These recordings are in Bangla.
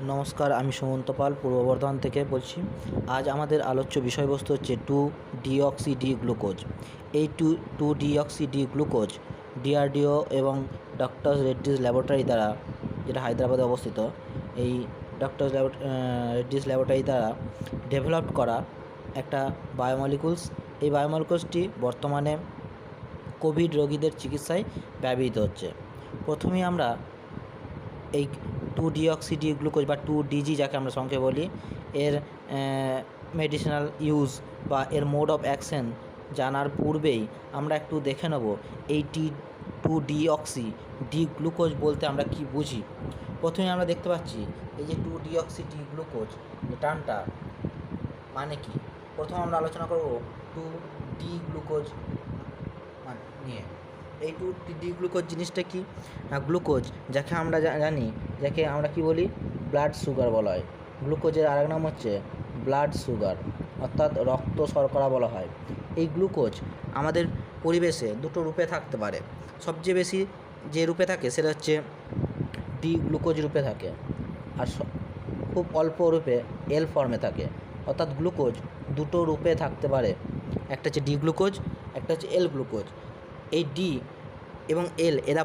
নমস্কার, আমি সুমন্ত পাল পূর্ব বর্ধমান থেকে বলছি। আজ আমাদের আলোচ্য বিষয়বস্তু হচ্ছে টু ডিঅক্সি ডি গ্লুকোজ। এই two deoxy D glucose DRDO এবং ডক্টর রেড্ডিস ল্যাবরেটরি দ্বারা, যেটা হায়দ্রাবাদে অবস্থিত, এই ডক্টর রেড্ডিস ল্যাবরেটরি দ্বারা ডেভেলপ করা একটা বায়োমলিকুলস। এই বায়োমলিকুলসটি বর্তমানে কোভিড রোগীদের চিকিৎসায় ব্যবহৃত হচ্ছে। প্রথমেই আমরা এই টু ডিঅক্সি ডি গ্লুকোজ বা টু ডিজি যাকে আমরা সংক্ষেপে বলি, এর মেডিসিনাল ইউজ বা এর মোড অফ অ্যাকশন জানার পূর্বেই আমরা একটু দেখে নেব এই টু ডিঅক্সি ডি গ্লুকোজ বলতে আমরা কি বুঝি। প্রথমে আমরা দেখতে পাচ্ছি এই যে টু ডিঅক্সি ডি গ্লুকোজ টার্মটা মানে কি। প্রথমে আমরা আলোচনা করব টু ডি গ্লুকোজ মানে নিয়ে। এই টু ডি গ্লুকোজ জিনিসটা কি না, গ্লুকোজ যাকে আমরা জানি, যাকে আমরা কি বলি, ব্লাড সুগার বলা হয়। গ্লুকোজের আরেক নাম হচ্ছে ব্লাড সুগার, অর্থাৎ রক্ত শর্করা বলা হয়। এই গ্লুকোজ আমাদের পরিবেশে দুটো রূপে থাকতে পারে। সবচেয়ে বেশি যে রূপে থাকে সেটা হচ্ছে ডি গ্লুকোজ রূপে থাকে, আর খুব অল্প রূপে এল ফর্মে থাকে। অর্থাৎ গ্লুকোজ দুটো রূপে থাকতে পারে, একটা হচ্ছে ডি গ্লুকোজ, একটা হচ্ছে এল গ্লুকোজ। এই ডি এবং এল এরা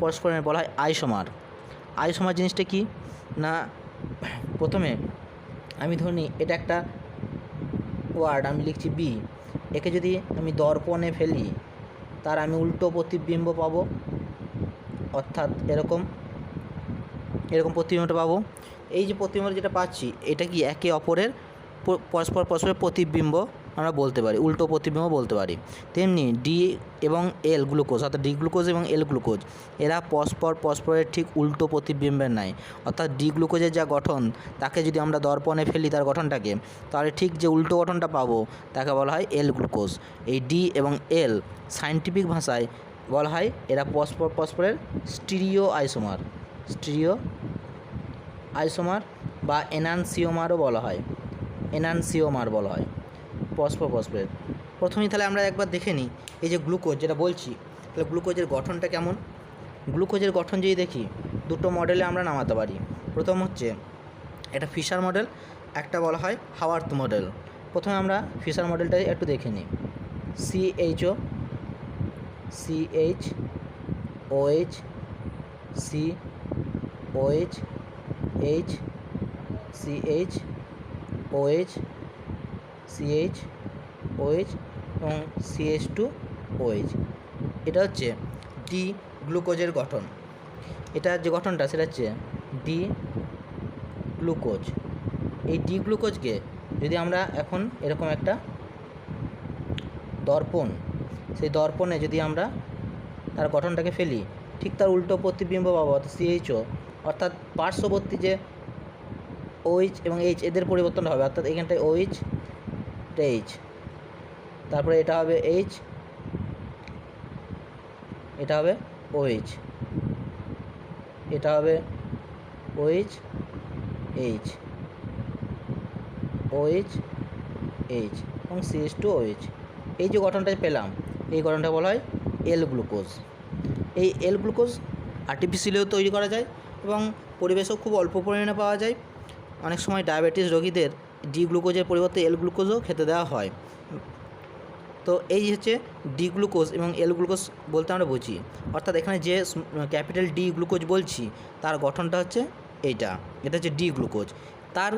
পরস্পরের বলা হয় আইসোমার। আইসোমার জিনিসটা কি না, প্রথমে আমি ধরে নিই এটা একটা ওয়ার্ড, আমি লিখছি বি। একে যদি আমি দর্পণে ফেলি তার আমি উল্টো প্রতিবিম্ব পাবো, অর্থাৎ এরকম প্রতিবিম্বটা পাবো। এই যে প্রতিবিম্ব যেটা পাচ্ছি এটা কি একে অপরের পরস্পরের প্রতিবিম্ব আমরা বলতে পারি, উল্টো প্রতিবিম্ব বলতে পারি। তেমনি ডি এবং এল গ্লুকোজ, অর্থাৎ ডি গ্লুকোজ এবং এল গ্লুকোজ এরা পরস্পরের ঠিক উল্টো প্রতিবিম্বের নাই। অর্থাৎ ডি গ্লুকোজের যা গঠন তাকে যদি আমরা দর্পণে ফেলি তার গঠনটাকে, তাহলে ঠিক যে উল্টো গঠনটা পাবো তাকে বলা হয় এল গ্লুকোজ। এই ডি এবং এল সায়েন্টিফিক ভাষায় বলা হয় এরা পরস্পরের স্টিরিও আইসোমার বা এনানসিওমারও বলা হয়, পরস্পরের। প্রথমেই তাহলে আমরা একবার দেখে নিই এই যে গ্লুকোজ যেটা বলছি, তাহলে গ্লুকোজের গঠনটা কেমন। গ্লুকোজের গঠন যদি দেখি দুটো মডেলে আমরা নামাতে পারি। প্রথম হচ্ছে এটা ফিশার মডেল, একটা বলা হয় হাওয়ার্থ মডেল। প্রথমে আমরা ফিশার মডেলটা একটু দেখে নিই। CHOCH এবং CH2OH। এটা হচ্ছে ডি গ্লুকোজের গঠন। এটার যে গঠনটা সেটা হচ্ছে ডি গ্লুকোজ। এই ডি গ্লুকোজকে যদি আমরা এখন এরকম একটা দর্পণ, সেই দর্পণে যদি আমরা তার গঠনটাকে ফেলি, ঠিক তার উল্টো প্রতিবিম্ব পাবো, অর্থাৎ CHO, অর্থাৎ পার্শ্ববর্তী যে OH এবং H এদের পরিবর্তন হবে, অর্থাৎ এখানটায় OH, H, তারপরে এটা হবে H, এটা হবে OH, এটা হবে OH, এবং CH2OH। এই যে গঠনটা পেলাম, এই গঠনটা বলা হয় এল গ্লুকোজ। এই এল গ্লুকোজ আর্টিফিশিয়ালিও তৈরি করা যায় এবং পরিবেশেও খুব অল্প পরিমাণে পাওয়া যায়। অনেক সময় ডায়াবেটিস রোগীদের ডি গ্লুকোজের পরিবর্তে এল গ্লুকোজও খেতে দেওয়া হয়। তো এই হচ্ছে ডি গ্লুকোজ এবং এল গ্লুকোজ বলতে আমরা বুঝি। অর্থাৎ এখানে যে ক্যাপিটাল ডি গ্লুকোজ বলছি তার গঠনটা হচ্ছে এটা হচ্ছে ডি গ্লুকোজ। তার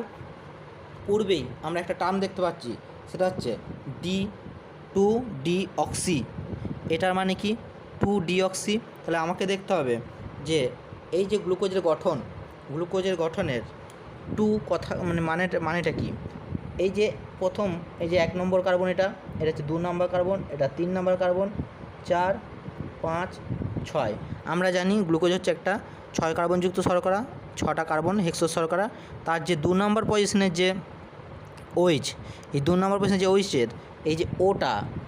পূর্বেই আমরা একটা টার্ম দেখতে পাচ্ছি, সেটা হচ্ছে টু ডিঅক্সি। এটার মানে কি টু ডিঅক্সি। তাহলে আমাকে দেখতে হবে যে এই যে গ্লুকোজের গঠনের টু কথা মানেটা কি। এই যে প্রথম এই যে 1 নম্বর কার্বন, এটা হচ্ছে 2 নম্বর কার্বন, এটা 3 নম্বর কার্বন, 4, 5, 6। আমরা জানি গ্লুকোজ হচ্ছে একটা 6 কার্বনযুক্ত শর্করা, 6টা কার্বন হেক্সোজ শর্করা। তার যে 2 নম্বর পজিশনের যে OH, এই 2 নম্বর পজিশনের যে OH-এর এই যে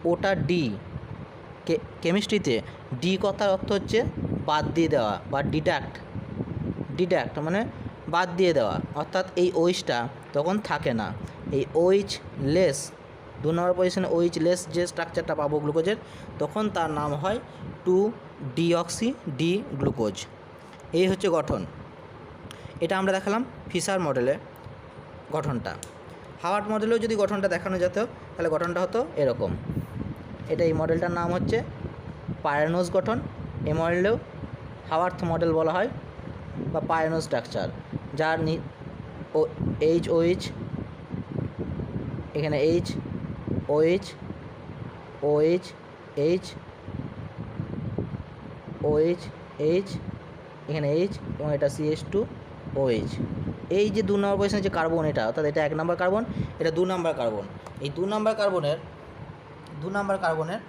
ওটা ডি। কেমিস্ট্রিতে ডি কথার অর্থ হচ্ছে বাদ দিয়ে দেওয়া বা ডিডাক্ট মানে বাদ দিয়ে দেওয়া, অর্থাৎ এই OH-টা তখন থাকে না। এই OH লেস, 2 নম্বর পজিশনে OH লেস যে স্ট্রাকচারটা পাবো গ্লুকোজের, তখন তার নাম হয় টু ডিঅক্সি ডি গ্লুকোজ। এই হচ্ছে গঠন। এটা আমরা দেখালাম ফিশার মডেলে গঠনটা। হাওয়ার্ড মডেলেও যদি গঠনটা দেখানো যেত তাহলে গঠনটা হতো এরকম। এটা এই মডেলটার নাম হচ্ছে পায়ানোজ গঠন। এই মডেলেও হাওয়ার্ড মডেল বলা হয় বা পায়ানোজ স্ট্রাকচার, যার এইচ ওএইচ, এখানে H OH, OH H, OH H, এখানে এইচ এবং এটা CH2 OH। এই যে 2 নম্বর পজিশনে যে কার্বন, এটা অর্থাৎ এটা 1 নম্বর কার্বন, এটা 2 নম্বর কার্বন। এই 2 নম্বর কার্বনের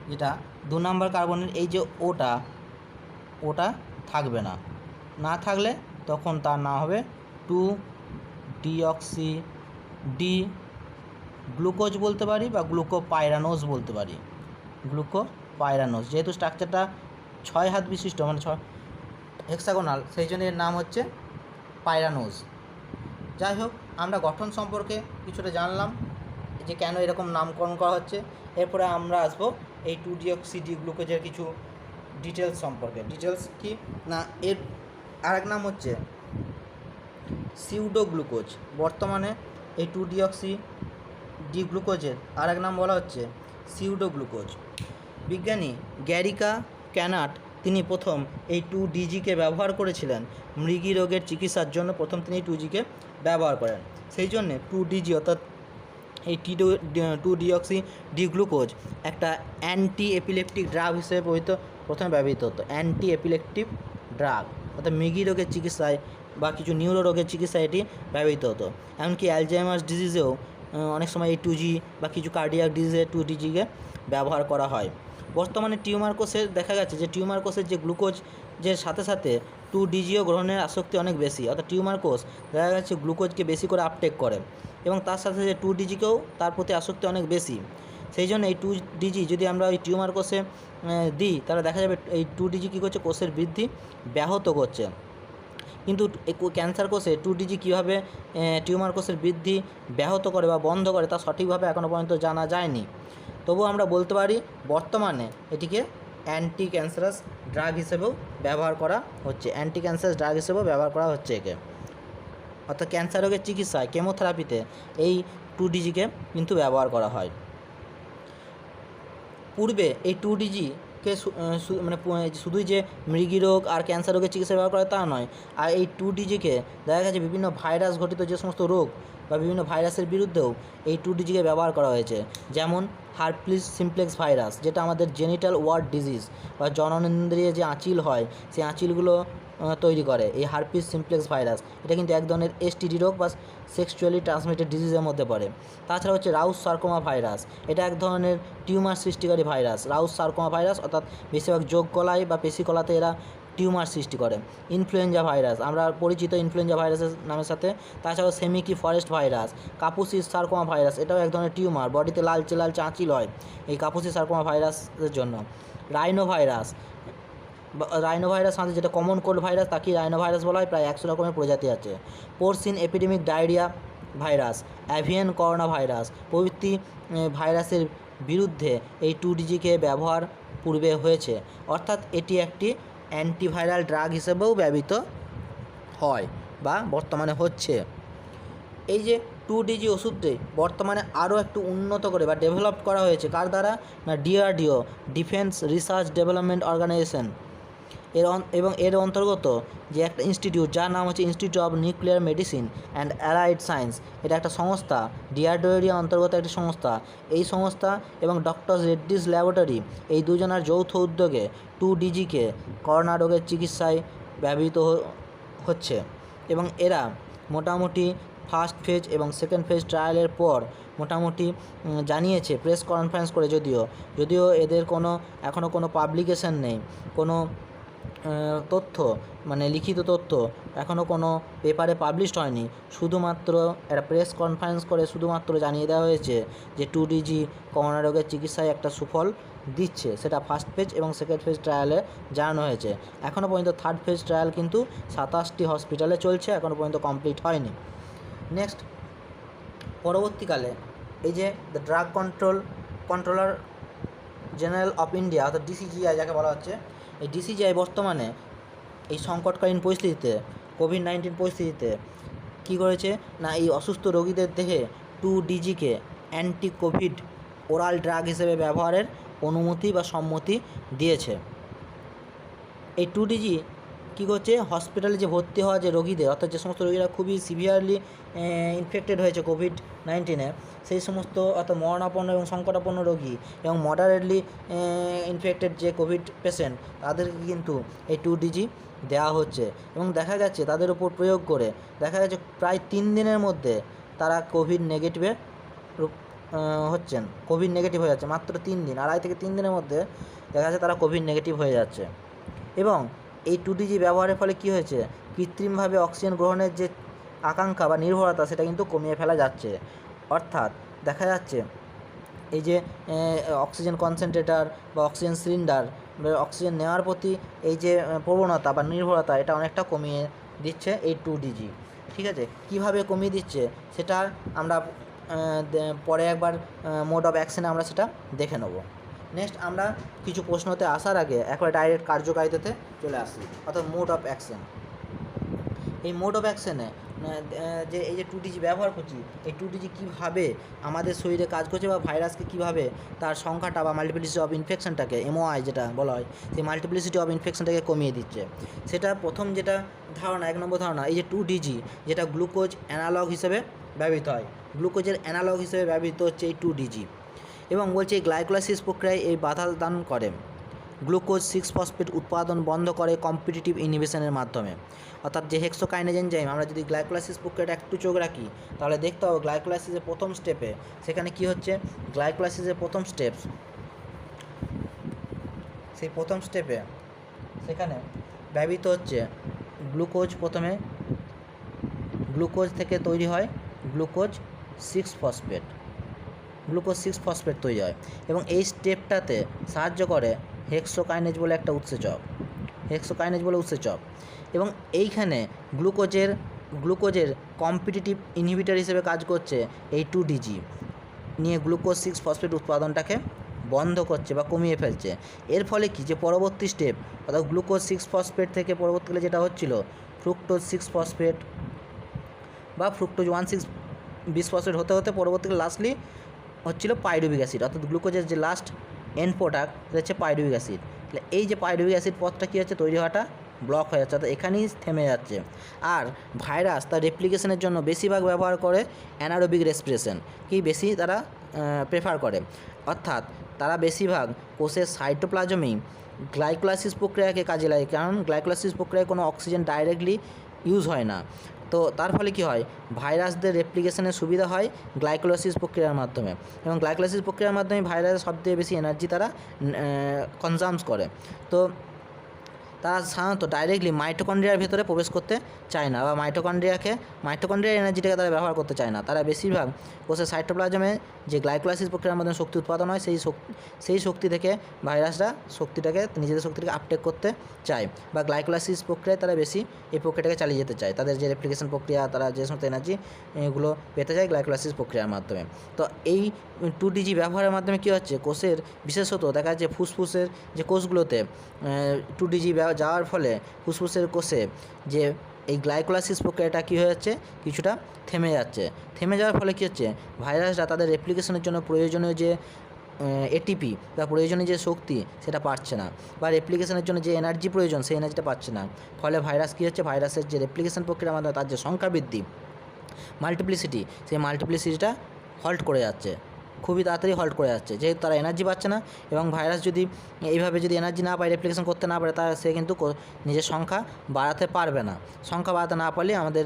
যেটা 2 নম্বর কার্বনের এই যে ওটা থাকবে না, না থাকলে তখন তার নাম হবে 2-ডিঅক্সি-ডি গ্লুকোজ বলতে পারি বা গ্লুকোপাইরানোজ বলতে পারি। গ্লুকোপাইরানোজ যেহেতু স্ট্রাকচারটা 6 হাত বিশিষ্ট, মানে 6 হেক্সাগোনাল, সেই জন্য এর নাম হচ্ছে পাইরানোজ। যাই হোক, আমরা গঠন সম্পর্কে কিছুটা জানলাম যে কেন এরকম নামকরণ করা হচ্ছে। এরপরে আমরা আসবো এই 2-ডিঅক্সি-ডি গ্লুকোজের কিছু ডিটেলস সম্পর্কে। ডিটেলস কি না, এর আরেক নাম হচ্ছে সিউডো গ্লুকোজ। বর্তমানে এই 2-ডিঅক্সি-ডি গ্লুকোজের আরেক নাম বলা হচ্ছে সিউডো গ্লুকোজ। বিজ্ঞানী গ্যারিকা ক্যানাট তিনি প্রথম এই 2-ডিজিকে ব্যবহার করেছিলেন মৃগী রোগের চিকিৎসার জন্য। প্রথম তিনি 2-ডিকে ব্যবহার করেন, সেই জন্যে 2-ডিজি অর্থাৎ এই 2-ডিঅক্সি-ডি গ্লুকোজ একটা অ্যান্টি এপিলেপটিক ড্রাগ হিসেবে প্রথমে ব্যবহৃত হতো। অ্যান্টি এপিলেপটিক ড্রাগ অর্থাৎ মৃগী রোগের চিকিৎসায় বা কিছু নিউরো রোগের চিকিৎসায় এটি ব্যবহৃত হতো। এমনকি অ্যালজাইমার্স ডিজিজেও অনেক সময় এই 2G বা কিছু কার্ডিয়াক ডিজিজে 2-ডিজিকে ব্যবহার করা হয়। বর্তমানে টিউমার কোষে দেখা গেছে যে টিউমার কোষের যে গ্লুকোজ যে সাথে সাথে 2-ডিজিও গ্রহণের আসক্তি অনেক বেশি, অর্থাৎ টিউমার কোষ দেখা যাচ্ছে গ্লুকোজকে বেশি করে আপটেক করে এবং তার সাথে সাথে 2-ডিজিকেও তার প্রতি আসক্তি অনেক বেশি। সেই জন্য এই 2-ডিজি যদি আমরা ওই টিউমার কোষে দিই তাহলে দেখা যাবে এই 2-ডিজি কী করছে, কোষের বৃদ্ধি ব্যাহত করছে। কিন্তু ক্যান্সার কোষে 2-ডিজি কীভাবে টিউমার কোষের বৃদ্ধি ব্যাহত করে বা বন্ধ করে তা সঠিকভাবে এখনও পর্যন্ত জানা যায়নি। তবুও আমরা বলতে পারি বর্তমানে এটিকে অ্যান্টি ক্যান্সারাস ড্রাগ হিসেবেও ব্যবহার করা হচ্ছে। অ্যান্টি ক্যান্সারাস ড্রাগ হিসেবেও ব্যবহার করা হচ্ছে একে, অর্থাৎ ক্যান্সার রোগের চিকিৎসায় কেমোথেরাপিতে এই 2-ডিজিকে কিন্তু ব্যবহার করা হয়। পূর্বে এই 2-ডিজিকে মানে শুধুই যে মৃগী রোগ আর ক্যান্সার রোগের চিকিৎসা ব্যবহার করা তা নয়, আর এই 2-ডিজিকে দেখা গেছে বিভিন্ন ভাইরাস ঘটিত যে সমস্ত রোগ বা বিভিন্ন ভাইরাসের বিরুদ্ধেও এই 2-ডিজিকে ব্যবহার করা হয়েছে। যেমন হার্পিস সিমপ্লেক্স ভাইরাস, যেটা আমাদের জেনিটাল ওয়ার্ড ডিজিজ বা জননেন্দ্রিয়ে যে আঁচিল হয় সেই আঁচিলগুলো তৈরি করে এই হার্পিস সিমপ্লেক্স ভাইরাস। এটা কিন্তু এক ধরনের STD রোগ বা সেক্সুয়ালি ট্রান্সমিটেড ডিজিজের মধ্যে পড়ে। তাছাড়া হচ্ছে রাউস সার্কোমা ভাইরাস, এটা এক ধরনের টিউমার সৃষ্টিকারী ভাইরাস। রাউস সার্কোমা ভাইরাস অর্থাৎ বেশিরভাগ যোগ কলায় বা পেশিকলাতে এরা টিউমার সৃষ্টি করে। ইনফ্লুয়েঞ্জা ভাইরাস, আমরা পরিচিত ইনফ্লুয়েঞ্জা ভাইরাসের নামের সাথে। তাছাড়াও সেমিকি ফরেস্ট ভাইরাস, কাপুসিস সার্কোমা ভাইরাস, এটাও এক ধরনের টিউমার, বডিতে লালচে লালচে আঁচিল হয় এই কাপুসিস সার্কোমা ভাইরাসের জন্য। রাইনো ভাইরাস আমাদের যেটা কমন কোল্ড ভাইরাস তাকেই রাইনো ভাইরাস বলা হয়। প্রায় 100 রকমের প্রজাতি আছে। Porcine epidemic diarrhoea virus, avian corona virus প্রভৃতি ভাইরাসের বিরুদ্ধে এই 2-ডিজিকে ব্যবহার পূর্বে হয়েছে, অর্থাৎ এটি একটি অ্যান্টিভাইরাল ড্রাগ হিসেবেও ব্যবহৃত হয় বা বর্তমানে হচ্ছে। এই যে 2-ডিজি ওষুধটি বর্তমানে আরও একটু উন্নত করে বা ডেভেলপ করা হয়েছে কার দ্বারা না, DRDO, defence research development organisation এবং এর অন্তর্গত যে একটা ইনস্টিটিউট যার নাম হচ্ছে institute of nuclear medicine and allied science, এটা একটা সংস্থা, DRDO অন্তর্গত একটি সংস্থা। এই সংস্থা এবং ডক্টর রেড্ডিস ল্যাবরেটরি এই দুজনের যৌথ উদ্যোগে 2-ডিজিকে করোনা রোগের চিকিৎসায় ব্যবহৃত হচ্ছে এবং এরা মোটামুটি ফার্স্ট ফেজ এবং সেকেন্ড ফেজ ট্রায়ালের পর মোটামুটি জানিয়েছে প্রেস কনফারেন্স করে, যদিও এদের এখনও কোনো পাবলিকেশন নেই, কোনো তথ্য মানে লিখিত তথ্য এখনও কোনো পেপারে পাবলিশড হয়নি। শুধুমাত্র একটা প্রেস কনফারেন্স করে শুধুমাত্র জানিয়ে দেওয়া হয়েছে যে 2-ডিজি করোনা রোগের চিকিৎসায় একটা সুফল দিচ্ছে, সেটা ফার্স্ট ফেজ এবং সেকেন্ড ফেজ ট্রায়ালে জানানো হয়েছে। এখনও পর্যন্ত থার্ড ফেজ ট্রায়াল কিন্তু 27টি হসপিটালে চলছে, এখনও পর্যন্ত কমপ্লিট হয়নি। নেক্সট, পরবর্তীকালে এই যে the drug controller general of India অর্থাৎ DCGI যাকে বলা হচ্ছে, এই DCGI বর্তমানে এই সংকটকালীন পরিস্থিতিতে কোভিড-19 পরিস্থিতিতে কী করেছে না এই অসুস্থ রোগীদের দেহে 2DGকে অ্যান্টি কোভিড ওরাল ড্রাগ হিসেবে ব্যবহারের অনুমতি বা সম্মতি দিয়েছে। এই 2DG কী করছে, হসপিটালে যে ভর্তি হওয়া যে রোগীদের, অর্থাৎ যে সমস্ত রোগীরা খুবই সিভিয়ারলি ইনফেক্টেড হয়েছে কোভিড-19-এ, সেই সমস্ত অর্থাৎ মরণাপন্ন এবং সংকটাপন্ন রোগী এবং মডারেটলি ইনফেক্টেড যে কোভিড পেশেন্ট, তাদেরকে কিন্তু এই 2DG দেওয়া হচ্ছে। এবং দেখা গেছে তাদের উপর প্রয়োগ করে দেখা গেছে প্রায় 3 দিনের মধ্যে তারা কোভিড নেগেটিভের হচ্ছেন, কোভিড নেগেটিভ হয়ে যাচ্ছে। মাত্র 3 দিন, 2.5 থেকে 3 দিনের মধ্যে দেখা যাচ্ছে তারা কোভিড নেগেটিভ হয়ে যাচ্ছে। এবং এই 2DG ব্যবহারের ফলে কী হয়েছে, কৃত্রিমভাবে অক্সিজেন গ্রহণের যে আকাঙ্ক্ষা বা নির্ভরতা সেটা কিন্তু কমিয়ে ফেলা যাচ্ছে। অর্থাৎ দেখা যাচ্ছে এই যে অক্সিজেন কনসেন্ট্রেটর বা অক্সিজেন সিলিন্ডার বা অক্সিজেন নেওয়ার প্রতি এই যে প্রবণতা বা নির্ভরতা, এটা অনেকটা কমিয়ে দিচ্ছে এই 2DG। ঠিক আছে, কীভাবে কমিয়ে দিচ্ছে সেটা আমরা পরে একবার মোড অফ অ্যাকশনে আমরা সেটা দেখে নেব। নেক্সট আমরা কিছু প্রশ্নতে আসার আগে একবার ডাইরেক্ট কার্যকারিতাতে চলে আসি, অর্থাৎ মোড অফ অ্যাকশন। এই মোড অফ অ্যাকশনে যে এই যে 2DG ব্যবহার করছি, এই 2DG কীভাবে আমাদের শরীরে কাজ করছে বা ভাইরাসকে কীভাবে তার সংখ্যাটা বা মাল্টিপ্লিসিটি অফ ইনফেকশনটাকে, MOI যেটা বলা হয়, সেই মাল্টিপ্লিসিটি অফ ইনফেকশনটাকে কমিয়ে দিচ্ছে। সেটা প্রথম যেটা ধারণা, 1 নম্বর ধারণা, এই যে 2DG যেটা গ্লুকোজ অ্যানালগ হিসেবে ব্যবহৃত হয়, গ্লুকোজের অ্যানালগ হিসেবে ব্যবহৃত হচ্ছে এই 2DG। এবং বলছে এই গ্লাইকোলাইসিস প্রক্রিয়ায় এই বাধা দান করে, গ্লুকোজ 6-ফসফেট উৎপাদন বন্ধ করে কম্পিটিটিভ ইনহিবিশনের মাধ্যমে। অর্থাৎ যে হেক্সোকাইনেজ এনজাইম, আমরা যদি গ্লাইকোলাইসিস প্রক্রিয়াটা একটু চোখ রাখি তাহলে দেখতে হবে গ্লাইকোলাইসিসের প্রথম স্টেপে সেখানে কি হচ্ছে, গ্লাইকোলাইসিসের প্রথম স্টেপস, সেই প্রথম স্টেপে সেখানে ব্যবহৃত হচ্ছে গ্লুকোজ। প্রথমে গ্লুকোজ থেকে তৈরি হয় গ্লুকোজ 6-ফসফেট, গ্লুকোজ 6-ফসফেট তৈরি হয় এবং এই স্টেপটাতে সাহায্য করে হেক্সোকাইনেজ বলে একটা উৎসেচক, হেক্সোকাইনেজ বলে উৎসেচক। এবং এইখানে গ্লুকোজের কম্পিটিটিভ ইনহিবিটর হিসেবে কাজ করছে এই 2DG, নিয়ে গ্লুকোজ 6-ফসফেট উৎপাদনটাকে বন্ধ করছে বা কমিয়ে ফেলছে। এর ফলে কি, যে পরবর্তী স্টেপ অর্থাৎ গ্লুকোজ 6-ফসফেট থেকে পরবর্তীকালে যেটা হচ্ছিল ফ্রুক্টোজ 6-ফসফেট বা ফ্রুক্টোজ 1,6-বিসফসফেট হতে হতে পরবর্তীকালে লাস্টলি হচ্ছিল পাইরুভিক অ্যাসিড, অর্থাৎ গ্লুকোজের যে লাস্ট এন্ড প্রোডাক্ট সেটা হচ্ছে পাইরুভিক অ্যাসিড। তাহলে এই যে পাইরুভিক অ্যাসিড পথটা কী হচ্ছে, তৈরি হওয়াটা ব্লক হয়ে যাচ্ছে, অর্থাৎ এখানেই থেমে যাচ্ছে। আর ভাইরাস তার রেপ্লিকেশনের জন্য বেশিরভাগ ব্যবহার করে অ্যানারোবিক রেসপিরেশন, কি বেশি তারা প্রেফার করে, অর্থাৎ তারা বেশিরভাগ কোষের সাইটোপ্লাজমেই গ্লাইকোলাইসিস প্রক্রিয়াকে কাজে লাগে, কারণ গ্লাইকোলাইসিস প্রক্রিয়ায় কোনো অক্সিজেন ডাইরেক্টলি ইউজ হয় না। তো তার ফলে কী হয়, ভাইরাসদের রেপ্লিকেশনের সুবিধা হয় গ্লাইকোলাইসিস প্রক্রিয়ার মাধ্যমে, এবং গ্লাইকোলাইসিস প্রক্রিয়ার মাধ্যমে ভাইরাসের সবথেকে বেশি এনার্জি তারা কনজামস করে। তো তারা সাধারণত ডাইরেক্টলি মাইটোকন্ড্রিয়ার ভেতরে প্রবেশ করতে চায় না, বা মাইটোকন্ড্রিয়ার এনার্জিটাকে তারা ব্যবহার করতে চায় না। তারা বেশিরভাগ কোষের সাইটোপ্লাজমে যে গ্লাইকোলাইসিস প্রক্রিয়ার মাধ্যমে শক্তি উৎপাদন হয়, সেই শক্তি থেকে ভাইরাসরা নিজেদের শক্তিটাকে আপটেক করতে চায়, বা গ্লাইকোলাইসিস প্রক্রিয়ায় তারা বেশি এই প্রক্রিয়াটাকে চালিয়ে যেতে চায়। তাদের যে রেপ্লিকেশন প্রক্রিয়া, তারা যে সমস্ত এনার্জি এগুলো পেতে চায় গ্লাইকোলাইসিস প্রক্রিয়ার মাধ্যমে। তো এই 2DG ব্যবহারের মাধ্যমে কী হচ্ছে, কোষের বিশেষত দেখা যাচ্ছে ফুসফুসের যে কোষগুলোতে 2DG যাওয়ার ফলে ফুসফুসের কোষে যে এই গ্লাইকোলাইসিস প্রক্রিয়াটা কী হয়ে যাচ্ছে, কিছুটা থেমে যাচ্ছে। থেমে যাওয়ার ফলে কী হচ্ছে, ভাইরাসরা তাদের রেপ্লিকেশনের জন্য প্রয়োজনীয় যে এটিপি বা প্রয়োজনীয় যে শক্তি সেটা পাচ্ছে না, বা রেপ্লিকেশনের জন্য যে এনার্জি প্রয়োজন সেই এনার্জিটা পাচ্ছে না। ফলে ভাইরাস কী হচ্ছে, ভাইরাসের যে রেপ্লিকেশন প্রক্রিয়ার মাধ্যমে তার যে সংখ্যা বৃদ্ধি, মাল্টিপ্লিসিটি, সেই মাল্টিপ্লিসিটিটা হল্ট করে যাচ্ছে, খুবই তাড়াতাড়ি হল্ট করে যাচ্ছে, যেহেতু তারা এনার্জি পাচ্ছে না। এবং ভাইরাস যদি এইভাবে যদি এনার্জি না পায়, রেপ্লিকেশন করতে না পারে, সে কিন্তু নিজের সংখ্যা বাড়াতে পারবে না। সংখ্যা বাড়াতে না পারলে আমাদের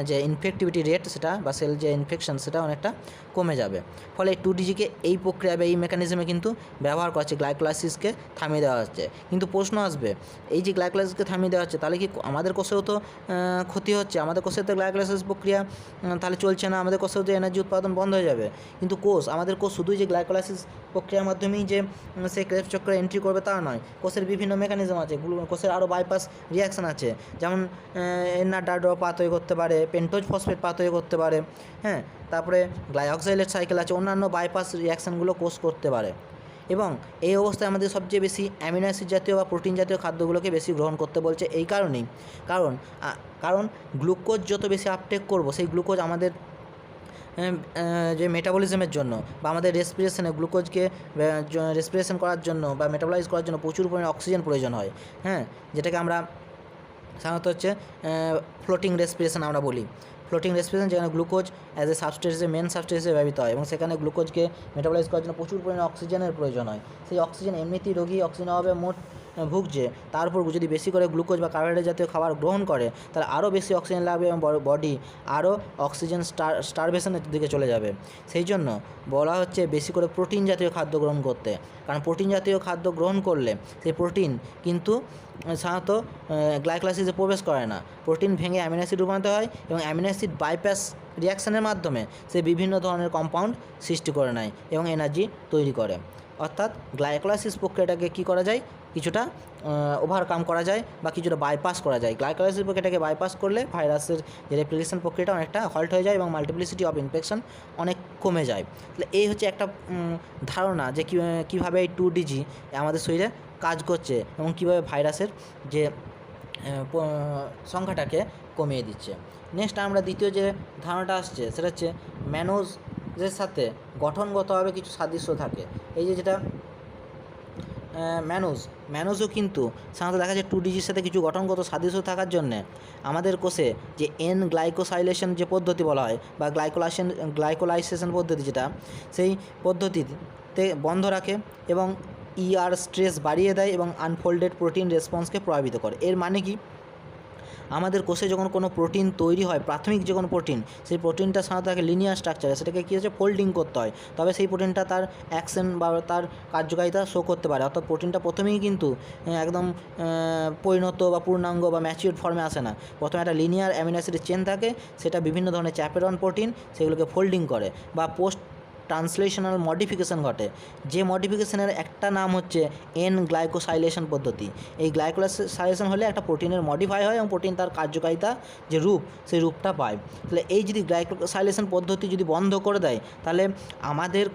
যে ইনফেক্টিভিটি রেট সেটা বা সেল যে ইনফেকশন সেটা অনেকটা কমে যাবে। ফলে এই 2DGকে এই প্রক্রিয়া বা এই মেকানিজমে কিন্তু ব্যবহার করা হচ্ছে, গ্লাইকোলাইসিসকে থামিয়ে দেওয়া হচ্ছে। কিন্তু প্রশ্ন আসবে, এই যে গ্লাইকোলাইসিসকে থামিয়ে দেওয়া হচ্ছে তাহলে কি আমাদের কোষেও তো ক্ষতি হচ্ছে, আমাদের কোষের তো গ্লাইকোলাইসিস প্রক্রিয়া তাহলে চলছে না, আমাদের কোষেও তো এনার্জি উৎপাদন বন্ধ হয়ে যাবে। কিন্তু আমাদের কোষ শুধুই যে গ্লাইকোলাইসিস প্রক্রিয়ার মাধ্যমেই যে সেই ক্রেবস চক্রে এন্ট্রি করবে তা নয়, কোষের বিভিন্ন মেকানিজম আছে, কোষের আরও বাইপাস রিয়াকশান আছে, যেমন NR পাথওয়ে করতে পারে, পেন্টোজ ফসফেট পাথওয়ে করতে পারে, হ্যাঁ, তারপরে গ্লাইঅক্সাইলেট সাইকেল আছে, অন্যান্য বাইপাস রিয়াকশানগুলো কোষ করতে পারে। এবং এই অবস্থায় আমাদের সবচেয়ে বেশি অ্যামিনো অ্যাসিড জাতীয় বা প্রোটিন জাতীয় খাদ্যগুলোকে বেশি গ্রহণ করতে বলছে। এই কারণেই কারণ গ্লুকোজ যত বেশি আপটেক করব, সেই গ্লুকোজ আমাদের যে মেটাবলিজমের জন্য বা আমাদের রেসপিরেশনে গ্লুকোজকে রেসপিরেশন করার জন্য বা মেটাবলাইজ করার জন্য প্রচুর পরিমাণে অক্সিজেন প্রয়োজন হয়, হ্যাঁ, যেটাকে আমরা সাধারণত হচ্ছে ফ্লোটিং রেসপিরেশন আমরা বলি। ফ্লোটিং রেসপিরেশন যেখানে গ্লুকোজ অ্যাজ এ সাবস্টেন্স হিসেবে মেন সাবস্টেন্স হিসেবে ব্যবহৃত হয় এবং সেখানে গ্লুকোজকে মেটাবলাইজ করার জন্য প্রচুর পরিমাণে অক্সিজেনের প্রয়োজন হয়। সেই অক্সিজেন এমনিতেই রোগী অক্সিজেনের অভাবে ভুগছে, তারপর যদি বেশি করে গ্লুকোজ বা কার্বোহাইড্রেট জাতীয় খাবার গ্রহণ করে তাহলে আরও বেশি অক্সিজেন লাগবে এবং বডি আরও অক্সিজেন স্টারভেশনের দিকে চলে যাবে। সেই জন্য বলা হচ্ছে বেশি করে প্রোটিন জাতীয় খাদ্য গ্রহণ করতে, কারণ প্রোটিন জাতীয় খাদ্য গ্রহণ করলে সেই প্রোটিন কিন্তু সাধারণত গ্লাইকোলাইসিসে প্রবেশ করে না, প্রোটিন ভেঙে অ্যামিনো অ্যাসিড রূপান্তরিত হয় এবং অ্যামিনো অ্যাসিড বাইপাস রিয়াকশানের মাধ্যমে সে বিভিন্ন ধরনের কম্পাউন্ড সৃষ্টি করে নেয় এবং এনার্জি তৈরি করে। অর্থাৎ গ্লাইকোলাইসিস প্রক্রিয়াটাকে কী করা যায়, কিছুটা ওভারকাম করা যায় বা কিছুটা বাইপাস করা যায়। গ্লাইকোলাইসিস প্রক্রিয়াটাকে বাইপাস করলে ভাইরাসের যে রেপ্লিকেশন প্রক্রিয়াটা অনেকটা হল্ট হয়ে যায় এবং মাল্টিপ্লিসিটি অফ ইনফেকশন অনেক কমে যায়। তাহলে এই হচ্ছে একটা ধারণা যে কীভাবে এই 2DG আমাদের শরীরে কাজ করছে এবং কীভাবে ভাইরাসের যে সংখ্যাটাকে কমিয়ে দিচ্ছে। নেক্সট আমরা দ্বিতীয় যে ধারণাটা আসছে সেটা হচ্ছে ম্যানোজের সাথে গঠনগতভাবে কিছু সাদৃশ্য থাকে। এই যেটা ম্যানোজও কিন্তু সাধারণত দেখা যায় 2DGর সাথে কিছু গঠনগত সাদৃশ্য থাকার জন্যে আমাদের কোষে যে এন গ্লাইকোসাইলেশন যে পদ্ধতি বলা হয় বা গ্লাইকোলাইসেশন পদ্ধতি, যেটা সেই পদ্ধতিতে বন্ধ রাখে এবং স্ট্রেস বাড়িয়ে দেয় এবং আনফোল্ডেড প্রোটিন রেসপন্সকে প্রভাবিত করে। এর মানে কি, আমাদের কোষে যখন কোনো প্রোটিন তৈরি হয়, প্রাথমিক যে কোনো প্রোটিন, সেই প্রোটিনটা সাধারণত থাকে লিনিয়ার স্ট্রাকচারে, সেটাকে কী হচ্ছে ফোল্ডিং করতে হয়, তবে সেই প্রোটিনটা তার অ্যাকশন বা তার কার্যকারিতা শো করতে পারে। অর্থাৎ প্রোটিনটা প্রথমেই কিন্তু একদম পরিণত বা পূর্ণাঙ্গ বা ম্যাচিউরড ফর্মে আসে না, প্রথমে একটা লিনিয়ার অ্যামিনো অ্যাসিডের চেন থাকে, সেটা বিভিন্ন ধরনের চ্যাপেরন প্রোটিন সেগুলোকে ফোল্ডিং করে বা পোস্ট ট্রান্সলেশনাল মডিফিকেশন ঘটে। যে মডিফিকেশনের একটা নাম হচ্ছে এন গ্লাইকোসাইলেশন পদ্ধতি। এই গ্লাইকোসাইলেশন হলে একটা প্রোটিনের মডিফাই হয় এবং প্রোটিন তার কার্যকারিতা যে রূপ, সেই রূপটা পায়। তাহলে এই যদি গ্লাইকোসাইলেশন পদ্ধতি যদি বন্ধ করে দেয়, তাহলে আমাদের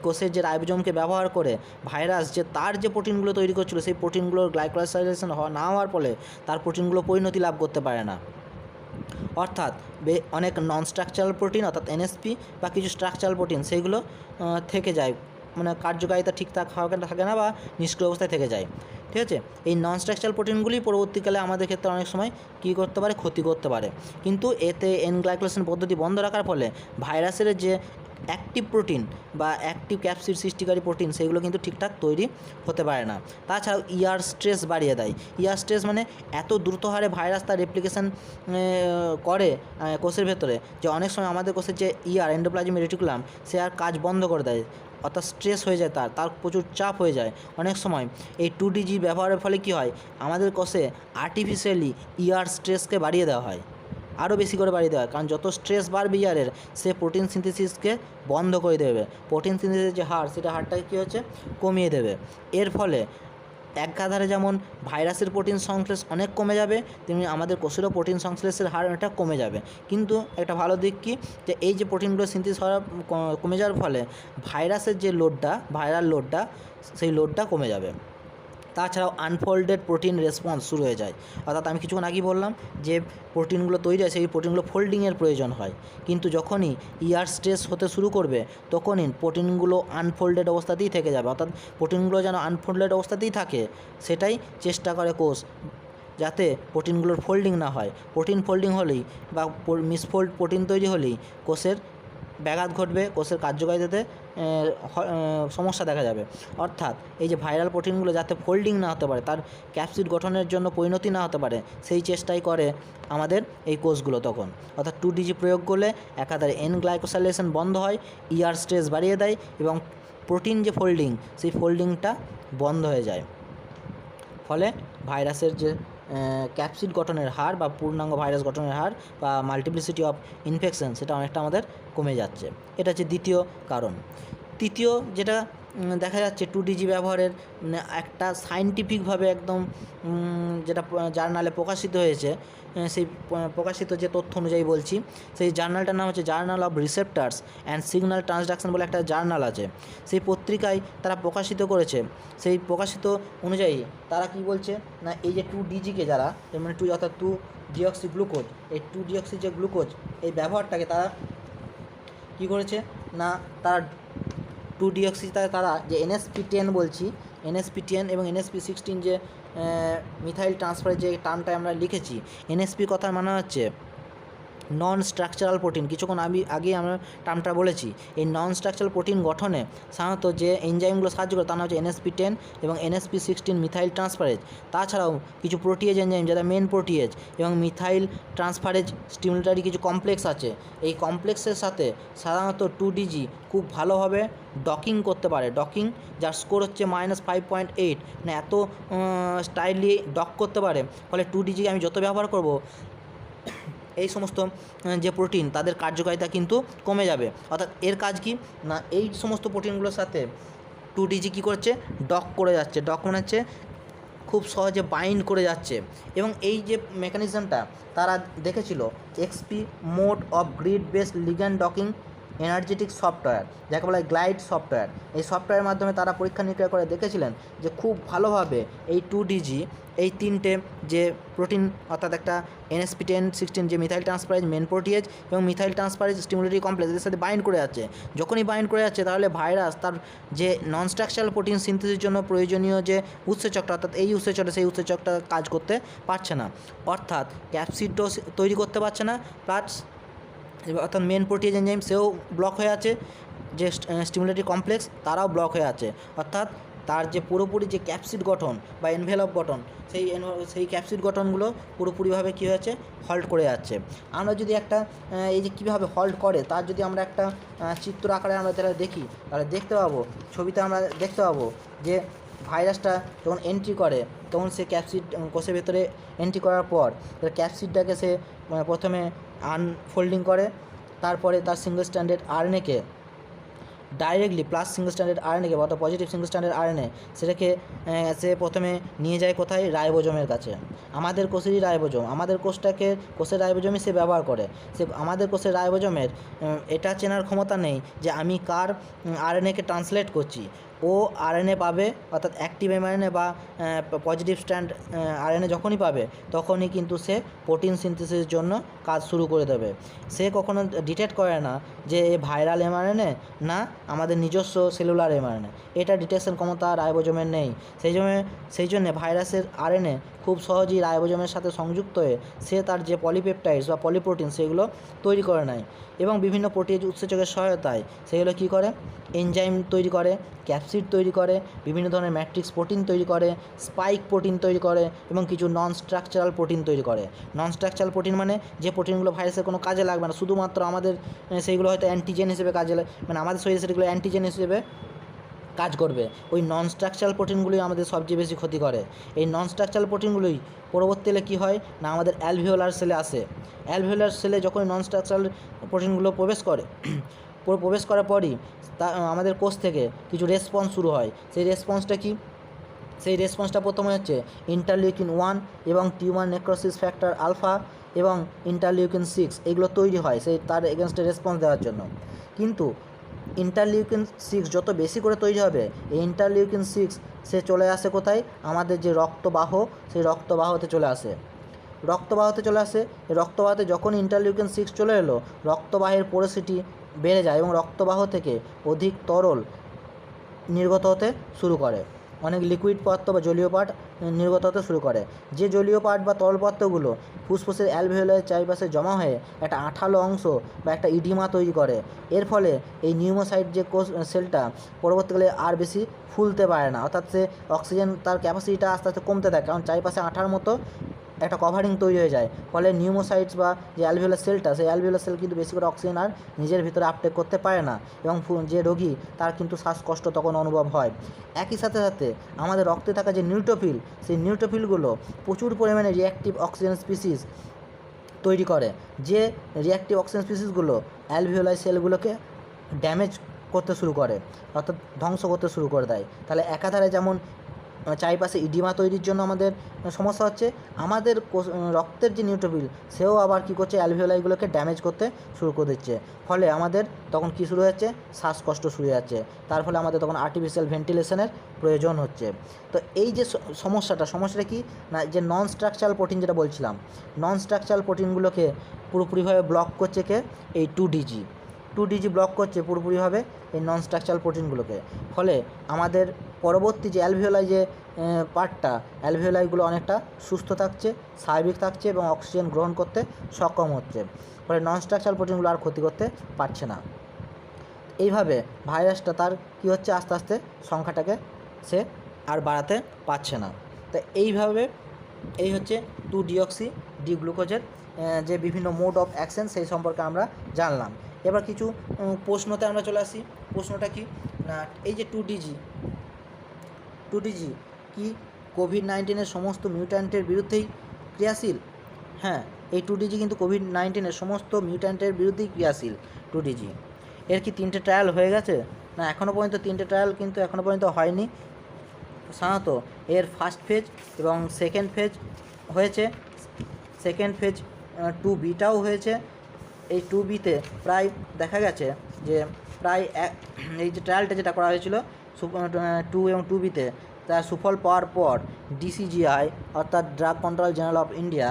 কোষের যে রাইবোজোমকে ব্যবহার করে ভাইরাস যে তার যে প্রোটিনগুলো তৈরি করছিল, সেই প্রোটিনগুলোর গ্লাইকোসাইলেশন না হওয়ার ফলে তার প্রোটিনগুলো পরিণতি লাভ করতে পারে না। অর্থাৎ অনেক নন স্ট্রাকচারাল প্রোটিন অর্থাৎ এনএসপি বা কিছু স্ট্রাকচারাল প্রোটিন সেইগুলো থেকে যায়, মানে কার্যকারিতা ঠিকঠাক থাকে না বা নিষ্ক্রিয় অবস্থায় থেকে যায়। ঠিক আছে, এই নন স্ট্রাকচারাল প্রোটিনগুলি পরবর্তীকালে আমাদের ক্ষেত্রে অনেক সময় কী করতে পারে, ক্ষতি করতে পারে। কিন্তু এতে এন গ্লাইকোলাইসেশন পদ্ধতি বন্ধ রাখার ফলে ভাইরাসের যে অ্যাক্টিভ প্রোটিন বা অ্যাক্টিভ ক্যাপসিড সৃষ্টিকারী প্রোটিন সেগুলো কিন্তু ঠিকঠাক তৈরি হতে পারে না। তাছাড়াও স্ট্রেস বাড়িয়ে দেয়। স্ট্রেস মানে এত দ্রুত হারে ভাইরাস তার রেপ্লিকেশন করে কোষের ভেতরে যে অনেক সময় আমাদের কোষের যে এন্ডোপ্লাজমিক রেটিকুলাম সে আর কাজ বন্ধ করে দেয়, অর্থাৎ স্ট্রেস হয়ে যায়, তার প্রচুর চাপ হয়ে যায়। অনেক সময় এই 2DG ব্যবহারের ফলে কী হয়, আমাদের কোষে আর্টিফিশিয়ালি স্ট্রেসকে বাড়িয়ে দেওয়া হয়, আরও বেশি করে বাড়িয়ে দেওয়া হয়, কারণ যত স্ট্রেস বাড়বে সে প্রোটিন সিনথেসিসকে বন্ধ করে দেবে, প্রোটিন সিনথেসিসের যে হার, সেটা হারটাকে কী হচ্ছে কমিয়ে দেবে। এর ফলে একাধারে যেমন ভাইরাসের প্রোটিন সংশ্লেষ অনেক কমে যাবে, তেমনি আমাদের কোষেরও প্রোটিন সংশ্লেষের হার অনেকটা কমে যাবে। কিন্তু একটা ভালো দিক কী, যে এই যে প্রোটিনগুলো সিনথেসিস হওয়া কমে যাওয়ার ফলে ভাইরাসের যে ভাইরাল লোডটা, সেই লোডটা কমে যাবে। তাছাড়াও আনফোল্ডেড প্রোটিন রেসপন্স শুরু হয়ে যায়। অর্থাৎ আমি কিছুক্ষণ আগেই বললাম যে প্রোটিনগুলো তৈরি হয়, সেই প্রোটিনগুলো ফোল্ডিংয়ের প্রয়োজন হয়, কিন্তু যখনই স্ট্রেস হতে শুরু করবে তখনই প্রোটিনগুলো আনফোল্ডেড অবস্থাতেই থেকে যাবে। অর্থাৎ প্রোটিনগুলো যেন আনফোল্ডেড অবস্থাতেই থাকে, সেটাই চেষ্টা করে কোষ, যাতে প্রোটিনগুলোর ফোল্ডিং না হয়। প্রোটিন ফোল্ডিং হলেই বা মিসফোল্ড প্রোটিন তৈরি হলেই কোষের ব্যাঘাত ঘটবে, কোষের কার্যকারিতাতে সমস্যা দেখা যাবে। অর্থাৎ এই যে ভাইরাল প্রোটিনগুলো যাতে ফোল্ডিং না হতে পারে, তার ক্যাপসিড গঠনের জন্য পরিণতি না হতে পারে, সেই চেষ্টাই করে আমাদের এই কোষগুলো তখন। অর্থাৎ 2DG প্রয়োগ করলে একাধারে এন গ্লাইকোসাইলেশন বন্ধ হয়, স্ট্রেস বাড়িয়ে দেয় এবং প্রোটিন যে ফোল্ডিং, সেই ফোল্ডিংটা বন্ধ হয়ে যায়। ফলে ভাইরাসের যে ক্যাপসিড গঠনের হার বা পূর্ণাঙ্গ ভাইরাস গঠনের হার বা মাল্টিপ্লিসিটি অফ ইনফেকশন, সেটা অনেকটা আমাদের কমে যাচ্ছে। এটা হচ্ছে দ্বিতীয় কারণ। তৃতীয় যেটা দেখা যাচ্ছে 2DG ব্যবহারের একটা সায়েন্টিফিকভাবে একদম যেটা জার্নালে প্রকাশিত হয়েছে, সেই প্রকাশিত যে তথ্য অনুযায়ী বলছি, সেই জার্নালটার নাম হচ্ছে journal of receptors and signal transduction বলে একটা জার্নাল আছে। সেই পত্রিকায় তারা প্রকাশিত করেছে। সেই প্রকাশিত অনুযায়ী তারা কি বলছে না, এই যে 2DGকে যারা মানে অর্থাৎ 2-ডিঅক্সি গ্লুকোজ, এই 2-ডিঅক্সি যে গ্লুকোজ এই ব্যবহারটাকে তারা কী করেছে না, তারা 2-ডিঅক্সি তারা যে NSP10 বলছি, NSP10 এবং NSP16 যে মিথাইল ট্রান্সফারের যে টার্মটা আমরা লিখেছি, NSP কথার মানে হচ্ছে নন স্ট্রাকচারাল প্রোটিন। কিছুক্ষণ আগেই আমরা টার্মটা বলেছি। এই নন স্ট্রাকচারাল প্রোটিন গঠনে সাধারণত যে এনজাইমগুলো সাহায্য করে তার নাম হচ্ছে NSP10 এবং NSP16 মিথাইল ট্রান্সফারেজ। তাছাড়াও কিছু প্রোটিয়েজ এনজাইম যেটা মেন প্রোটিয়েজ এবং মিথাইল ট্রান্সফারেজ স্টিমুলেটারি কিছু কমপ্লেক্স আছে। এই কমপ্লেক্সের সাথে সাধারণত 2DG খুব ভালোভাবে ডকিং করতে পারে। ডকিং যার স্কোর হচ্ছে -5.8, মানে এত স্টাইলি ডক করতে পারে। ফলে 2DG আমি যত ব্যবহার করব এই সমস্ত যে প্রোটিন তাদের কার্যকারিতা কিন্তু কমে যাবে। অর্থাৎ এর কাজ কি না, এই সমস্ত প্রোটিনগুলোর সাথে 2DG কী করছে, ডক করে যাচ্ছে। ডক মানে হচ্ছে খুব সহজে বাইন্ড করে যাচ্ছে। এবং এই যে মেকানিজমটা তারা দেখেছিল XP mode of grid based ligand docking energetic software, যাকে বলা হয় গ্লাইড সফটওয়্যার। এই সফটওয়্যারের মাধ্যমে তারা পরীক্ষা নিরীক্ষা করে দেখেছিলেন যে খুব ভালোভাবে এই 2DG এই তিনটে যে প্রোটিন অর্থাৎ একটা NSP10-16 যে মিথাইল ট্রান্সফারেজ মেন প্রোটিয়েজ এবং মিথাইল ট্রান্সফারেজ স্টিমুলেটরি কমপ্লেক্স এর সাথে বাইন্ড করে যাচ্ছে। যখনই বাইন্ড করে যাচ্ছে তাহলে ভাইরাস তার যে নন স্ট্রাকচারাল প্রোটিন সিনথেসিসের জন্য প্রয়োজনীয় যে উৎসেচকটা অর্থাৎ এই উৎসেচকটা, সেই উৎসেচকটা কাজ করতে পারছে না। অর্থাৎ ক্যাপসিডও তৈরি করতে পারছে না, প্লাস অর্থাৎ মেন প্রোটিয়েজ এনজাইম সেও ব্লক হয়ে আছে, যে স্টিমুলেটরি কমপ্লেক্স তারাও ব্লক হয়ে আছে। অর্থাৎ তার যে পুরোপুরি যে ক্যাপসিড গঠন বা এনভেলপ গঠন, সেই ক্যাপসিড গঠনগুলো পুরোপুরিভাবে কী হয়েছে, হল্ট করে যাচ্ছে। আমরা যদি একটা এই যে কীভাবে হল্ট করে তার যদি আমরা একটা চিত্র আকারে আমরা যারা দেখি তাহলে দেখতে পাবো, ছবিতে আমরা দেখতে পাবো যে ভাইরাসটা যখন এন্ট্রি করে তখন সে ক্যাপসিড কোষের ভেতরে এন্ট্রি করার পর ক্যাপসিডটাকে সে প্রথমে আনফোল্ডিং করে, তারপরে তার সিঙ্গল স্ট্যান্ডার্ড আরএনএকে ডাইরেক্টলি প্লাস সিঙ্গল স্ট্যান্ডার্ড আরএনএকে অর্থাৎ পজিটিভ সিঙ্গল স্ট্যান্ডার্ড আরএনএ সেটাকে সে প্রথমে নিয়ে যায় কোথায়, রাইবোজোমের কাছে। আমাদের কোষেরই রাইবোজোম, আমাদের কোষের রাইবোজোমই সে ব্যবহার করে। সে আমাদের কোষের রাইবোজোমের এটা চেনার ক্ষমতা নেই যে আমি কার আরএনএকে ট্রান্সলেট করছি। ও আরএনএ পাবে অর্থাৎ অ্যাক্টিভ এমআরএনএ বা পজিটিভ স্ট্র্যান্ড আরএনএ যখনই পাবে তখনই কিন্তু সে প্রোটিন সিনথেসিসের জন্য কাজ শুরু করে দেবে। সে কখনো ডিটেক্ট করে না যে এ ভাইরাল এমআরএনএ না আমাদের নিজস্ব সেলুলার এমআরএনএ, এটা ডিটেকশন ক্ষমতা রাইবোজোমের নেই। সেই জন্যে ভাইরাসের আরএনএ খুব সহজেই রাইবোজোমের সাথে সংযুক্ত হয়ে সে তার যে পলিপেপটাইডস বা পলিপ্রোটিন সেগুলো তৈরি করে নেয় এবং বিভিন্ন প্রোটিন উৎসেচকের সহায়তায় সেগুলো কী করে, এনজাইম তৈরি করে, ক্যাপসিড তৈরি করে, বিভিন্ন ধরনের ম্যাট্রিক্স প্রোটিন তৈরি করে, স্পাইক প্রোটিন তৈরি করে এবং কিছু নন স্ট্রাকচারাল প্রোটিন তৈরি করে। নন স্ট্রাকচারাল প্রোটিন মানে যে প্রোটিনগুলো ভাইরাসের কোনো কাজে লাগবে না, শুধুমাত্র আমাদের সেইগুলো হয়তো অ্যান্টিজেন হিসেবে কাজে মানে আমাদের শরীরে সেগুলো অ্যান্টিজেন হিসেবে কাজ করবে। ওই নন স্ট্রাকচারাল প্রোটিনগুলোই আমাদের সবচেয়ে বেশি ক্ষতি করে। এই নন স্ট্রাকচারাল প্রোটিনগুলোই পরবর্তীকালে কী হয় না আমাদের অ্যালভিওলার সেলে আসে। অ্যালভিওলার সেলে যখন নন স্ট্রাকচারাল প্রোটিনগুলো প্রবেশ করার পরই তা আমাদের কোষ থেকে কিছু রেসপন্স শুরু হয়। সেই রেসপন্সটা কি, সেই রেসপন্সটা প্রথমে হচ্ছে ইন্টারলিউকিন 1 এবং টিউমার নেক্রোসিস ফ্যাক্টর আলফা এবং ইন্টারলিউকিন 6 এগুলো তৈরি হয় সেই তার এগেনস্টে রেসপন্স দেওয়ার জন্য। কিন্তু ইন্টারলিউকিন 6 যত বেশি করে তৈরি হবে, এই ইন্টারলিউকিন 6 সে চলে আসে কোথায়, আমাদের যে রক্তবাহ সেই রক্তবাহতে চলে আসে। রক্তবাহতে যখন ইন্টারলিউকিন 6 চলে এলো, রক্তবাহের পোরোসিটি বেড়ে যায় এবং রক্তবাহ থেকে অধিক তরল নির্গত হতে শুরু করে, অনেক লিকুইড পদার্থ বা জলীয় পার্ট নির্গত হতে শুরু করে। যে জলীয় পার্ট বা তরল পদার্থগুলো ফুসফুসের অ্যালভিওলারের চারিপাশে জমা হয়ে একটা আঠালো অংশ বা একটা ইডিমা তৈরি করে। এর ফলে এই নিউমোসাইট যে কোষ সেলটা পরবর্তীকালে আর বেশি ফুলতে পারে না, অর্থাৎ সে অক্সিজেন তার ক্যাপাসিটিটা আস্তে আস্তে কমতে থাকে, কারণ চারিপাশে আঠার মতো একটা কভারিং তৈরি হয়ে যায়। ফলে নিউমোসাইটস বা যে অ্যালভিওলার সেলটা, সেই অ্যালভিওলার সেল কিন্তু বেশি করে অক্সিজেন আর নিজের ভিতরে আপটেক করতে পারে না এবং যে রোগী তার কিন্তু শ্বাসকষ্ট তখন অনুভব হয়। একই সাথে সাথে আমাদের রক্তে থাকা যে নিউট্রোফিল, সেই নিউট্রোফিলগুলো প্রচুর পরিমাণে রিঅ্যাক্টিভ অক্সিজেন স্পিসিস তৈরি করে। যে রিঅ্যাক্টিভ অক্সিজেন স্পিসিসগুলো অ্যালভিওলার সেলগুলোকে ড্যামেজ করতে শুরু করে, অর্থাৎ ধ্বংস করতে শুরু করে দেয়। তাহলে একাধারে যেমন চারিপাশে ইডিমা তৈরির জন্য আমাদের সমস্যা হচ্ছে, আমাদের রক্তের যে নিউট্রোফিল সেও আবার কী করছে, অ্যালভিওলাইগুলোকে ড্যামেজ করতে শুরু করে দিচ্ছে। ফলে আমাদের তখন কী শুরু হচ্ছে, শ্বাসকষ্ট শুরু হয়ে যাচ্ছে। তার ফলে আমাদের তখন আর্টিফিশিয়াল ভেন্টিলেশনের প্রয়োজন হচ্ছে। তো এই যে সমস্যাটা কি না, যে নন স্ট্রাকচারাল প্রোটিন যেটা বলছিলাম, নন স্ট্রাকচারাল প্রোটিনগুলোকে পুরোপুরিভাবে ব্লক করছে কে, এই 2DG ব্লক করছে পুরোপুরিভাবে এই নন স্ট্রাকচারাল প্রোটিনগুলোকে। ফলে আমাদের পরবর্তী যে অ্যালভিওলাই যে পার্টটা, অ্যালভিওলাইগুলো অনেকটা সুস্থ থাকছে, স্বাভাবিক থাকছে এবং অক্সিজেন গ্রহণ করতে সক্ষম হচ্ছে। ফলে নন স্ট্রাকচারাল প্রোটিনগুলো আর ক্ষতি করতে পারছে না। এইভাবে ভাইরাসটা তার কী হচ্ছে, আস্তে আস্তে সংখ্যাটাকে সে আর বাড়াতে পারছে না। তো এইভাবে এই হচ্ছে 2-ডিঅক্সি-ডি গ্লুকোজের যে বিভিন্ন মোড অফ অ্যাকশন সেই সম্পর্কে আমরা জানলাম। এবার কিছু প্রশ্নতে আমরা চলে আসি। প্রশ্নটা কি না, এই যে 2DG কি কোভিড-19 সমস্ত মিউট্যান্টের বিরুদ্ধেই ক্রিয়াশীল? হ্যাঁ, এই 2DG কিন্তু কোভিড-19 সমস্ত মিউট্যান্টের বিরুদ্ধেই ক্রিয়াশীল। 2DG এর কি 3টে ট্রায়াল হয়ে গেছে? না, এখনও পর্যন্ত 3টে ট্রায়াল কিন্তু এখনও পর্যন্ত হয়নি। সাধারণত এর ফার্স্ট ফেজ এবং সেকেন্ড ফেজ হয়েছে, সেকেন্ড ফেজ 2Bটাও হয়েছে। এই 2Bতে প্রায় দেখা গেছে যে প্রায় এই যে ট্রায়ালটা যেটা করা হয়েছিল 2 এবং 2Bতে, তার সুফল পাওয়ার পর DCGI অর্থাৎ drug control general of India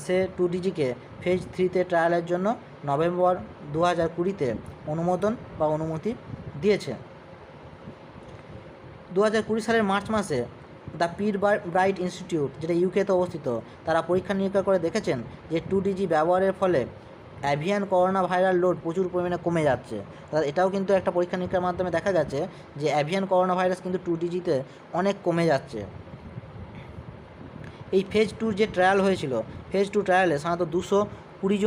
সে 2DGকে ফেজ 3তে ট্রায়ালের জন্য নভেম্বর 2020-তে অনুমোদন বা অনুমতি দিয়েছে। 2020 সালের মার্চ মাসে দ্য পিট ব্রাইট ইনস্টিটিউট, যেটা ইউকেতে অবস্থিত, তারা পরীক্ষা নিরীক্ষা করে দেখেছেন যে 2DG ব্যবহারের ফলে অ্যাভিয়ান করোনা ভাইরাল লোড প্রচুর পরিমাণে কমে যাচ্ছে। এটাও কিন্তু একটা পরীক্ষা নিরীক্ষার মাধ্যমে দেখা গেছে যে অ্যাভিয়ান করোনা ভাইরাস কিন্তু 2DGতে অনেক কমে যাচ্ছে। এই ফেজ 2 যে ট্রায়াল হয়েছিল, ফেজ 2 ট্রায়ালে সাধারণত 220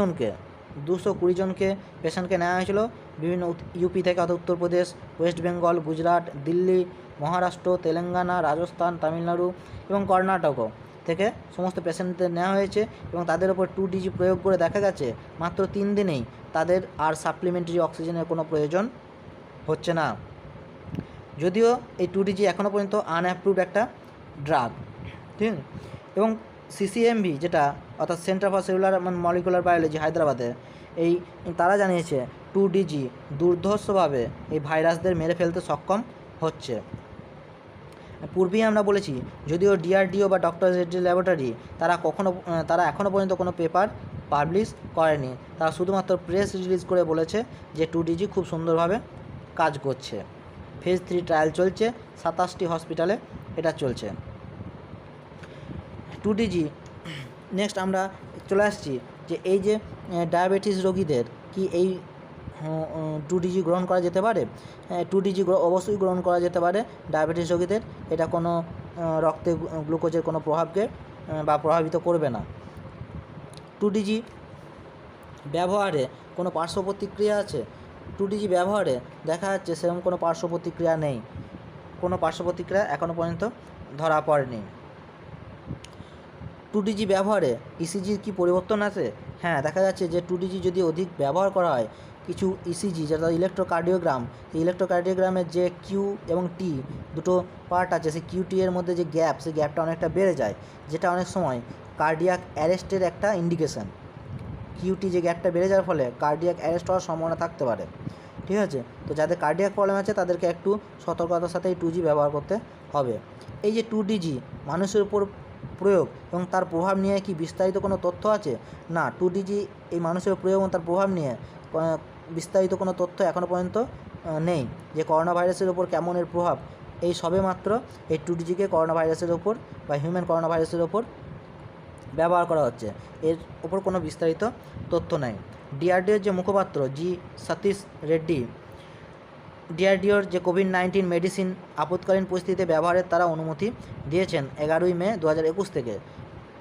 জনকে পেশেন্টকে নেওয়া হয়েছিল বিভিন্ন ইউপি থেকে, অর্থাৎ উত্তরপ্রদেশ, ওয়েস্ট বেঙ্গল, গুজরাট, দিল্লি, মহারাষ্ট্র, তেলেঙ্গানা, রাজস্থান, তামিলনাড়ু এবং কর্ণাটকও থেকে সমস্ত পেশেন্টদের নেওয়া হয়েছে এবং তাদের ওপর 2DG প্রয়োগ করে দেখা গেছে মাত্র 3 দিনেই তাদের আর সাপ্লিমেন্টারি অক্সিজেনের কোনো প্রয়োজন হচ্ছে না। যদিও এই 2DG এখনও পর্যন্ত আনঅ্যাপ্রুভড একটা ড্রাগ, ঠিক। এবং CCMB যেটা অর্থাৎ centre for cellular molecular biology হায়দ্রাবাদে, তারা জানিয়েছে 2DG দুর্ধর্ষভাবে এই ভাইরাসদের মেরে ফেলতে সক্ষম হচ্ছে। পূর্বেই আমরা বলেছি, যদিও DRDO বা ডক্টর রেড্ডি ল্যাবরেটরি তারা এখনও পর্যন্ত কোনো পেপার পাবলিশ করেনি। তারা শুধুমাত্র প্রেস রিলিজ করে বলেছে যে 2DG খুব সুন্দরভাবে কাজ করছে। ফেজ 3 ট্রায়াল চলছে, 27টি হসপিটালে এটা চলছে। 2DG নেক্সট আমরা চলে আসছি যে এই যে ডায়াবেটিস রোগীদের কি এই 2DG গ্রহণ করা যেতে পারে? 2DG অবশ্যই গ্রহণ করা যেতে পারে ডায়াবেটিস রোগীদের। এটা কোনো রক্তে গ্লুকোজের কোনো প্রভাবকে বা প্রভাবিত করবে না। 2DG ব্যবহারে কোনো পার্শ্ব প্রতিক্রিয়া আছে? 2DG ব্যবহারে দেখা যাচ্ছে সেরকম কোনো পার্শ্ব প্রতিক্রিয়া নেই, কোনো পার্শ্ব প্রতিক্রিয়া এখনও পর্যন্ত ধরা পড়েনি। 2DG ব্যবহারে ইসিজির কি পরিবর্তন আছে? হ্যাঁ, দেখা যাচ্ছে যে 2DG যদি অধিক ব্যবহার করা হয়, কিছু ইসিজি যেটা ইলেকট্রোকার্ডিওগ্রাম, এই ইলেকট্রোকার্ডিওগ্রামের যে কিউ এবং টি দুটো পার্ট আছে, সেই কিউটি এর মধ্যে যে গ্যাপ, সেই গ্যাপটা অনেকটা বেড়ে যায়, যেটা অনেক সময় কার্ডিয়াক অ্যারেস্টের একটা ইন্ডিকেশন। কিউটি যে গ্যাপটা বেড়ে যাওয়ার ফলে কার্ডিয়াক অ্যারেস্ট হওয়ার সম্ভাবনা থাকতে পারে, ঠিক আছে। তো যাদের কার্ডিয়াক প্রবলেম আছে তাদেরকে একটু সতর্কতার সাথে এই 2G ব্যবহার করতে হবে। এই যে 2DG মানুষের উপর প্রয়োগ এবং তার প্রভাব নিয়ে কি বিস্তারিত কোনো তথ্য আছে? না, 2DG এই মানুষের প্রয়োগ এবং তার প্রভাব নিয়ে বিস্তারিত কোনো তথ্য এখনও পর্যন্ত নেই যে করোনা ভাইরাসের ওপর কেমন এর প্রভাব। এই সবে মাত্র এই 2DGকে করোনা ভাইরাসের ওপর বা হিউম্যান করোনা ভাইরাসের ওপর ব্যবহার করা হচ্ছে, এর ওপর কোনো বিস্তারিত তথ্য নেই। DRDOর যে মুখপাত্র সতীশ রেড্ডি, DRDOর যে কোভিড-19 মেডিসিন আপৎকালীন পরিস্থিতিতে ব্যবহারের তারা অনুমতি দিয়েছেন 11ই মে 2021 থেকে,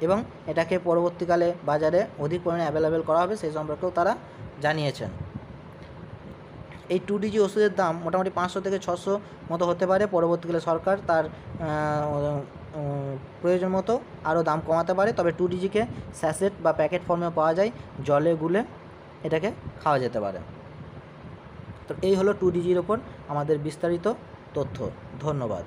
এবং এটাকে পরবর্তীকালে বাজারে অধিক পরিমাণে অ্যাভেলেবেল করা হবে সেই সম্পর্কেও তারা জানিয়েছেন। এই 2DG ওষুধের দাম মোটামুটি 500 থেকে 600 মতো হতে পারে। পরবর্তীকালে সরকার তার প্রয়োজন মতো আরও দাম কমাতে পারে। তবে 2DGকে স্যাশেট বা প্যাকেট ফর্মে পাওয়া যায়, জলে গুলে এটাকে খাওয়া যেতে পারে। তো এই হলো 2DGর ওপর আমাদের বিস্তারিত তথ্য। ধন্যবাদ।